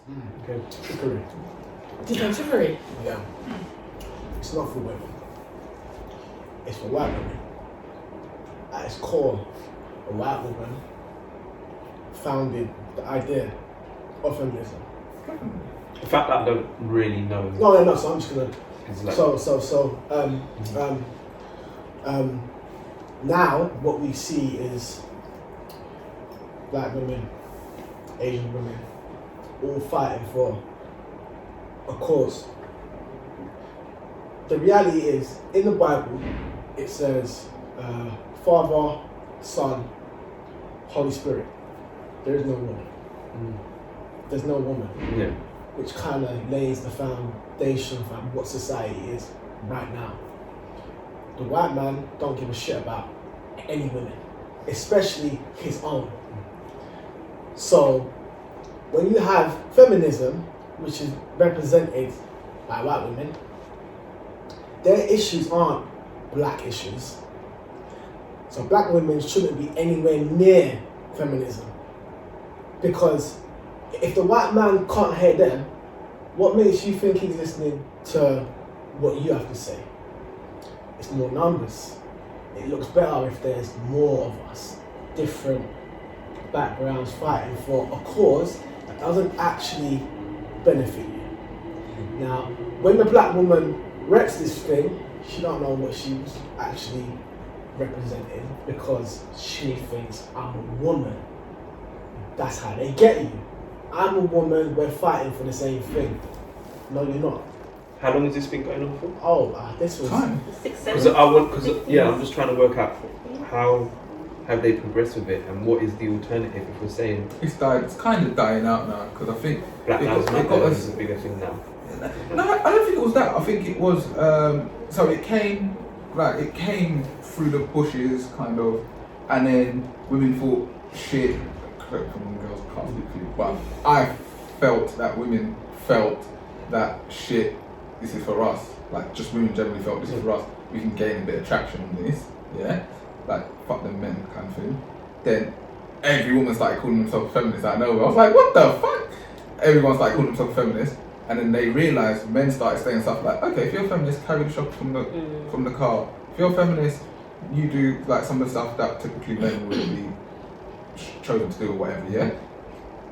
Okay. Trickery. Did you trickery? Yeah. It's not for women. It's for white women. At its core, a white woman founded the idea of feminism. The fact that I don't really know. No. So I'm just gonna. Like, Now what we see is black women, Asian women, all fighting for a cause. The reality is, in the Bible, it says Father, Son, Holy Spirit. There is no woman. There's no woman. Yeah. Which kind of lays the foundation for what society is right now. The white man don't give a shit about any women, especially his own. So when you have feminism, which is represented by white women, their issues aren't black issues. So black women shouldn't be anywhere near feminism. Because if the white man can't hear them, what makes you think he's listening to what you have to say? It's more numbers. It looks better if there's more of us, different backgrounds fighting for a cause that doesn't actually benefit you. Now, when the black woman wrecks this thing, she don't know what she was actually representing because she thinks I'm a woman. That's how they get you. I'm a woman, we're fighting for the same thing. No, you're not. How long has this been going on for? Oh, this was... Time. 6, 7. I'm just trying to work out how have they progressed with it and what is the alternative if we're saying... It's kind of dying out now, because I think... Black Lives Matter is a bigger thing now. No, I don't think it was that. I think it was... so it came through the bushes, kind of, and then women thought, shit, correct from girls can't speak for you, but I felt that women felt that shit, this is for us. Like, just women generally felt this is for us. We can gain a bit of traction on this, yeah? Like, fuck them men kind of thing. Then every woman started calling themselves feminists out of nowhere. I was like, what the fuck? Everyone started calling themselves feminists. And then they realised, men started saying stuff like, okay, if you're a feminist, carry the shop from the car. If you're a feminist, you do like some of the stuff that typically men would be chosen to do or whatever, yeah?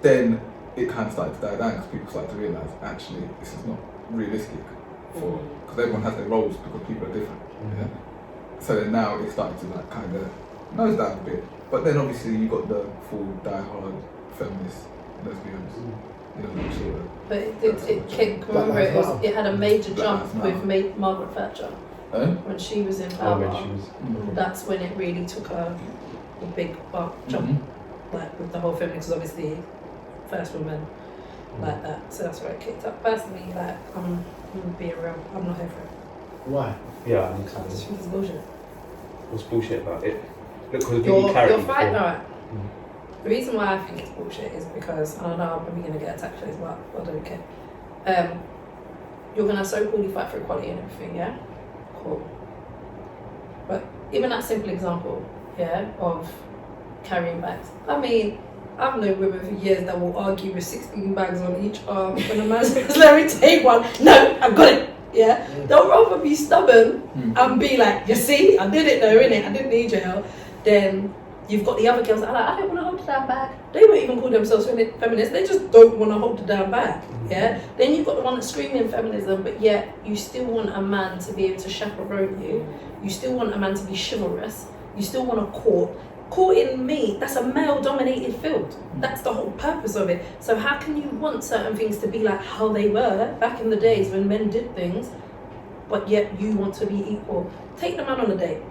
Then it kind of started to die down because people started to realise, actually, this is not realistic because everyone has their roles because people are different, yeah? So then now it started to like kind of nose down a bit. But then obviously you got the full die-hard feminist lesbians. Sort of, but it had a major jump with Margaret Thatcher. When she was in power, that's when it really took a big jump, like with the whole feminist, because obviously first woman like that, so that's where it kicked up. Personally, like I'm being real, I'm not here for it. Why? Yeah, I just think it's bullshit. What's bullshit about it? Look, You're fighting, alright. The reason why I think it's bullshit is because, I don't know, I'm probably going to get attacked for this, but I don't care. You're going to so-called fight for equality and everything, yeah? Cool. But even that simple example, yeah, of carrying bags. I mean, I've known women for years that will argue with 16 bags on each arm when a man says, let me take one. No, I've got it. Yeah? They'll rather be stubborn and be like, you see, I did it though, innit? I didn't need your help. Then you've got the other girls that are like, I don't want to hold the damn bag. They won't even call themselves feminists, they just don't want to hold the damn bag. Yeah? Then you've got the one that's screaming feminism, but yet you still want a man to be able to chaperone you. You still want a man to be chivalrous. You still want a court. Courting me, that's a male-dominated field. That's the whole purpose of it. So how can you want certain things to be like how they were back in the days when men did things, but yet you want to be equal? Take the man on a date.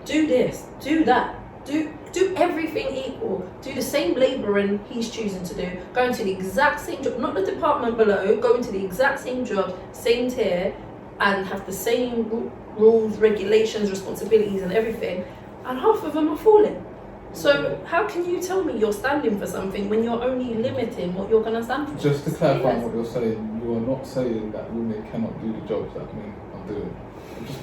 Do this, do that. Do everything equal. Do the same labouring he's choosing to do. Go into the exact same job, not the department below, go into the exact same job, same tier, and have the same rules, regulations, responsibilities and everything, and half of them are falling. So how can you tell me you're standing for something when you're only limiting what you're going to stand for? Just to clarify what you're saying, you are not saying that women cannot do the jobs that men are doing.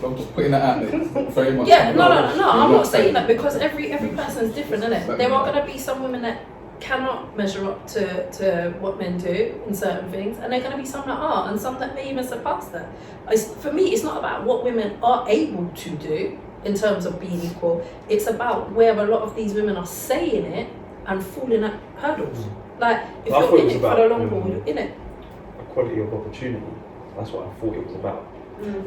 I'm just putting that out there. Very much. Yeah, no. I'm not saying that because every person's different, isn't it? There are going to be some women that cannot measure up to what men do in certain things, and there are going to be some that are, and some that may even surpass that. For me, it's not about what women are able to do in terms of being equal. It's about where a lot of these women are saying it and falling at hurdles. Like, if I thought you're it in was it for about, the long haul, you're in it. Equality of opportunity. That's what I thought it was about.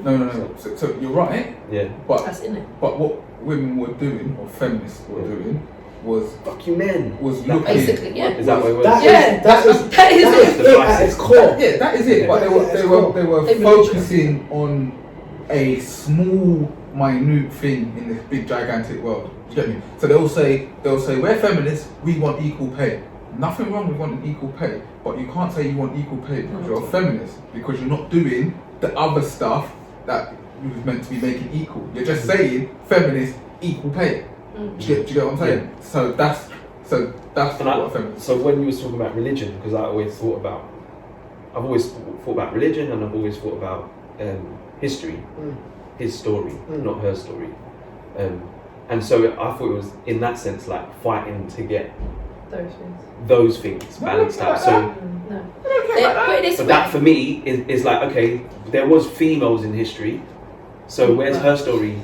No. So you're right, Yeah. but That's in it. but what women were doing, or feminists were doing, was Fuck you, men. looking. Basically, yeah. Is that what it was? That Yeah. is that is That is it at its core. Yeah, that is it. But they were They were focusing on a small, minute thing in this big, gigantic world. Do you get me? So they'll say we're feminists. We want equal pay. Nothing wrong with wanting equal pay, but you can't say you want equal pay because you're a feminist, because you're not doing the other stuff that you was meant to be making equal. You're just saying feminist equal pay. Do you get what I'm saying? Yeah. So that's what a feminist. So when you were talking about religion, because I've always thought about religion, and I've always thought about history, his story, not her story, and so I thought it was in that sense like fighting to get those things balanced out. So, No. Put it this but way. that for me is like, okay, there was females in history, so where's her story?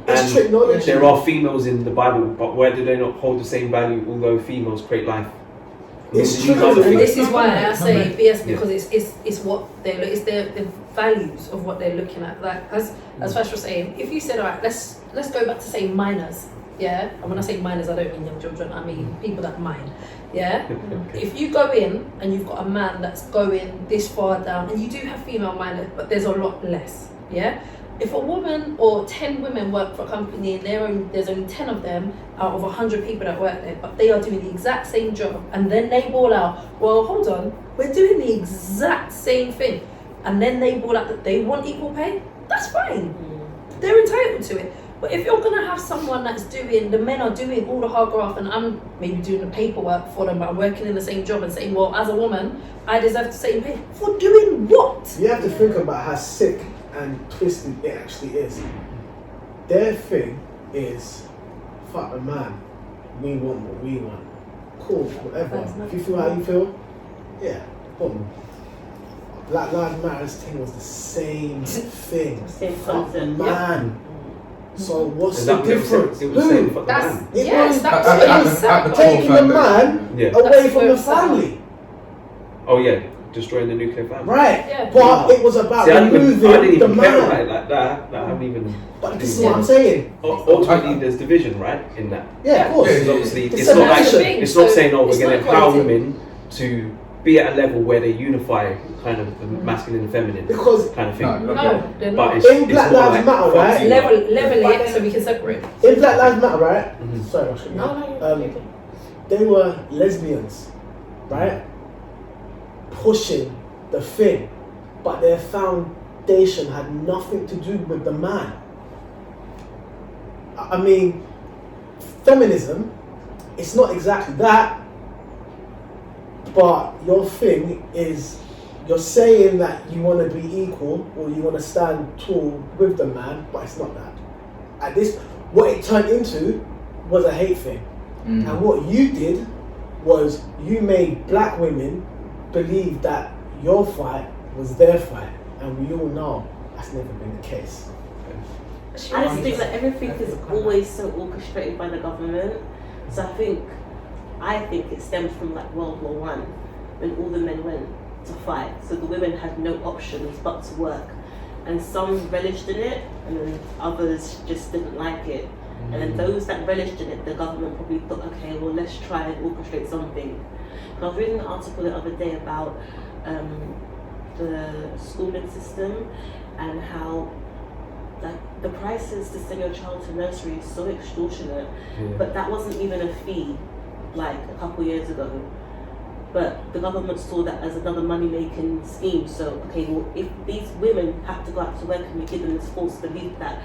It's trick knowledge. There are females in the Bible, but where do they not hold the same value? Although females create life. It's These true. other And And things. this is why I say No, BS, because it's what they look, it's the values of what they're looking at. Like as Fash was saying, if you said, all right, let's go back to say minors, yeah. And when I say minors, I don't mean young children. I mean people that mine, yeah. If you go in and you've got a man that's going this far down, and you do have female minors, but there's a lot less, yeah. If a woman or 10 women work for a company and there's only 10 of them out of 100 people that work there, but they are doing the exact same job, and then they ball out, well, hold on, we're doing the exact same thing, and then they ball out that they want equal pay, that's fine. They're entitled to it. But if you're going to have someone that's the men are doing all the hard graft, and I'm maybe doing the paperwork for them, but I'm working in the same job and saying, well, as a woman, I deserve the same pay. For doing what? You have to think about how sick and twisted it actually is. Their thing is, fuck the man, we want what we want. Cool, whatever. If you feel how you feel, yeah, boom. Black Lives Matter's thing was the same thing. Same Fuck the concept. man. So what's Is the that what it was? difference? It was saying fuck the That's man. It yes, was- that's at- what at it the- was at the said. core taking the foundation. man Yeah. away That's from where the it's at. family. Oh yeah, destroying the nuclear family. Right. Yeah. But it was about See, I didn't removing even the care about man. it like that. Like, I haven't even. But this is what I'm saying. Ultimately, there's division, right? In that. Yeah, of course. Yeah, Because obviously, It's it's not like separation. it's not So saying, oh, we're it's going to not empower equality. women to be at a level where they unify kind of the masculine and feminine Because kind of thing. No, No, they're But not. it's, In it's Black more Lives like Matter, fuck right? you. Level it so we can separate. in Black Lives Matter, right? Mhm. Sorry, Oscar. No. They were lesbians, right? Pushing the thing, but their foundation had nothing to do with the man. I mean, feminism, it's not exactly that, but your thing is you're saying that you want to be equal or you want to stand tall with the man, but it's not that. At this, what it turned into was a hate thing. And what you did was you made black women believe that your fight was their fight, and we all know that's never been the case. I just think that everything is always so orchestrated by the government. So I think it stems from like World War One, when all the men went to fight. So the women had no options but to work, and some relished in it, and then others just didn't like it. And then those that relished in it, the government probably thought, okay, well, let's try and orchestrate something. I was reading an article the other day about the schooling system and how like the prices to send your child to nursery is so extortionate, but that wasn't even a fee like a couple years ago. But the government saw that as another money-making scheme. So, okay, well, if these women have to go out to work and we give them this false belief that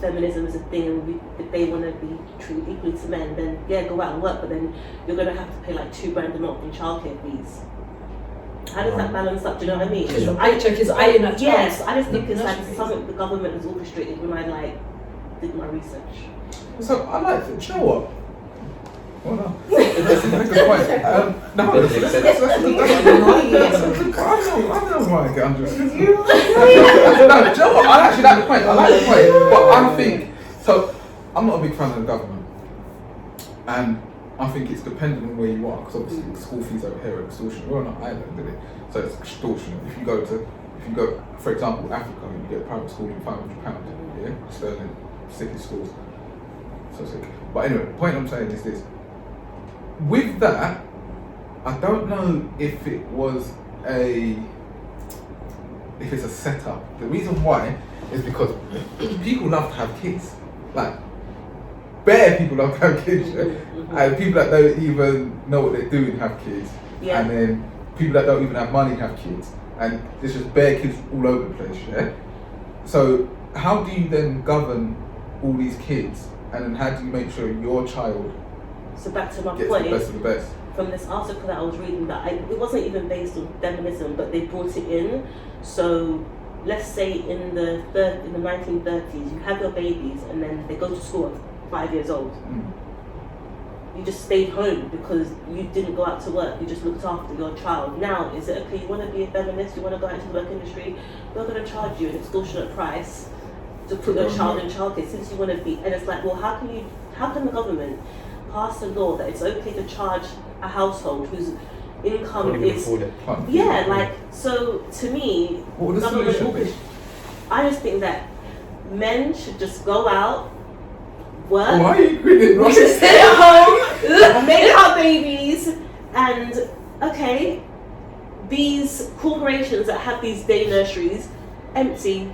feminism is a thing and if they want to be treated equally to men, then yeah, go out and work, but then you're going to have to pay like $2,000 a month in childcare fees. How does that balance up? Do you know what I mean? Because your paycheck is eyeing that Yes, child. I just think it's like Nursery fees. something the government has orchestrated when I like did my research. So I like to, you know what? Well done. That's a good point. No, Doesn't make sense. that's I don't know why I get under. No, do you know what? I actually like the point. I like the point, but I think so. I'm not a big fan of the government, and I think it's dependent on where you are. Because obviously, school fees over here are extortionate. We're on an island, isn't it? So it's extortionate. If you go, for example, Africa, you get private school for £500, yeah, sterling, city schools. So sick. But anyway, the point I'm saying is this. With that, I don't know if it's a setup. The reason why is because people love to have kids. Like, bare people love to have kids. Yeah? And people that don't even know what they're doing have kids. Yeah. And then people that don't even have money have kids. And there's just bare kids all over the place, yeah? So how do you then govern all these kids? And then how do you make sure your child So back to my gets point, the best of the best? from this article that I was reading, that it wasn't even based on feminism, but they brought it in. So let's say in the 1930s, you have your babies and then they go to school at 5 years old. You just stayed home because you didn't go out to work, you just looked after your child. Now, is it okay, you want to be a feminist, you want to go into the work industry, we're going to charge you an extortionate price to put your child in childcare since you want to be, and it's like, well, how can the government pass a law that it's okay to charge a household whose income Can't even is, afford it. yeah, like, so to me, What would the government solution be? I just think that men should just go out, work, Oh, why are you grinning? we should stay at home, make our babies, and okay, these corporations that have these day nurseries, empty.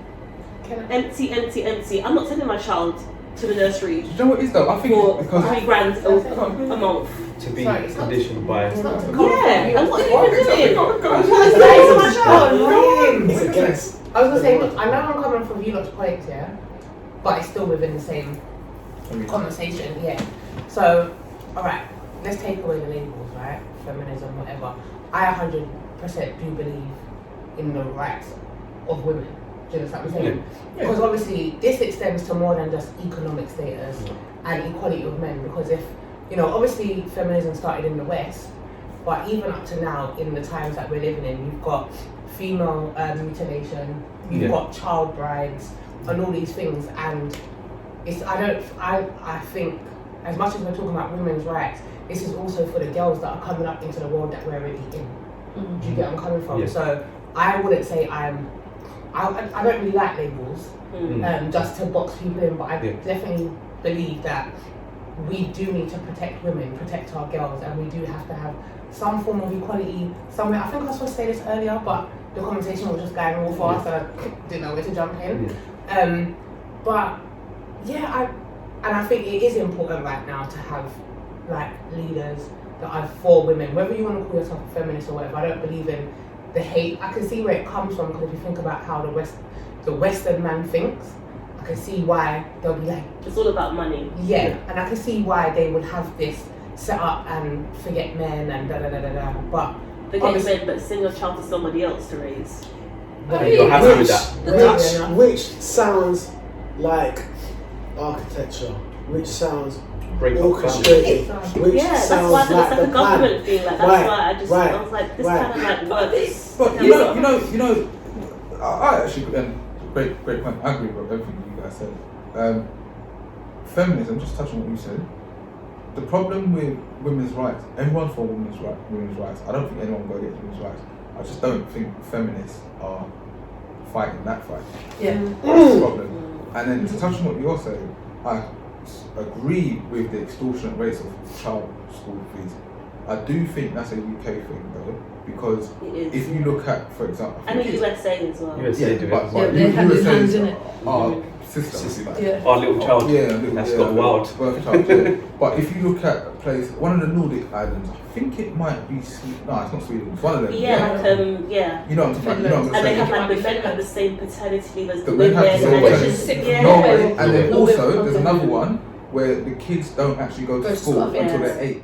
I'm not sending my child to the nursery Do you know what it is though? I think for it's because £3,000 a month. To be conditioned by. Yeah, and what are you doing? Go Stay to my child. It's a guess. I was gonna say, look, I know I'm coming from you lot's points, yeah, but it's still within the same conversation, yeah. So, alright, let's take away the labels, right? Feminism, whatever. I 100% do believe in the rights of women. Do you understand what I'm saying? Because obviously this extends to more than just economic status and equality of men. Because if, you know, obviously feminism started in the West, but even up to now, in the times that we're living in, you've got female mutilation, you've got child brides, and all these things. And it's, I think, as much as we're talking about women's rights, this is also for the girls that are coming up into the world that we're already in. Do you get where I'm coming from? Yeah. So I wouldn't say I don't really like labels, just to box people in, but I definitely believe that we do need to protect women, protect our girls, and we do have to have some form of equality somewhere. I think I was supposed to say this earlier, but the conversation was just going all fast, so I didn't know where to jump in. But yeah, I think it is important right now to have like leaders that are for women, whether you want to call yourself a feminist or whatever. I don't believe in the hate. I can see where it comes from, because if you think about how the Western man thinks, I can see why they'll be like, It's all about money. yeah, and I can see why they would have this set up and forget men and da da da da da. But Forget men, but send your child to somebody else to raise. You're happy with that? Which sounds like architecture, which sounds orchestrated, which Yeah, that's sounds why like it's the like a government plan. thing. Like that's Right, why I was like, this kind of like works. But you know, I actually, great point. I agree with everything you guys said. Feminism, just touching on what you said. The problem with women's rights, everyone's for women's rights. I don't think anyone will go against women's rights. I just don't think feminists are fighting that fight. Yeah. That's the problem. And then to touch on what you're saying, I agree with the extortionate rates of child school fees. I do think that's a UK thing though, because It is. if you look at, for example, And the USA as well. USA do it. but they have their hands in USA it. are sisters. Yeah. Our little child. That's got wild. Birth child, yeah. But if you look at a place, one of the Nordic islands, I think it might be Sweden. No, it's not Sweden. It's one of them. Yeah, like yeah. You know what I'm talking about. You know what I'm And they saying. have like the men have the same paternity leave as The the men women. have the same And it's paternity. just yeah. Norway, and then Norway. also there's another one where the kids don't actually go to school Yes. until they're 8.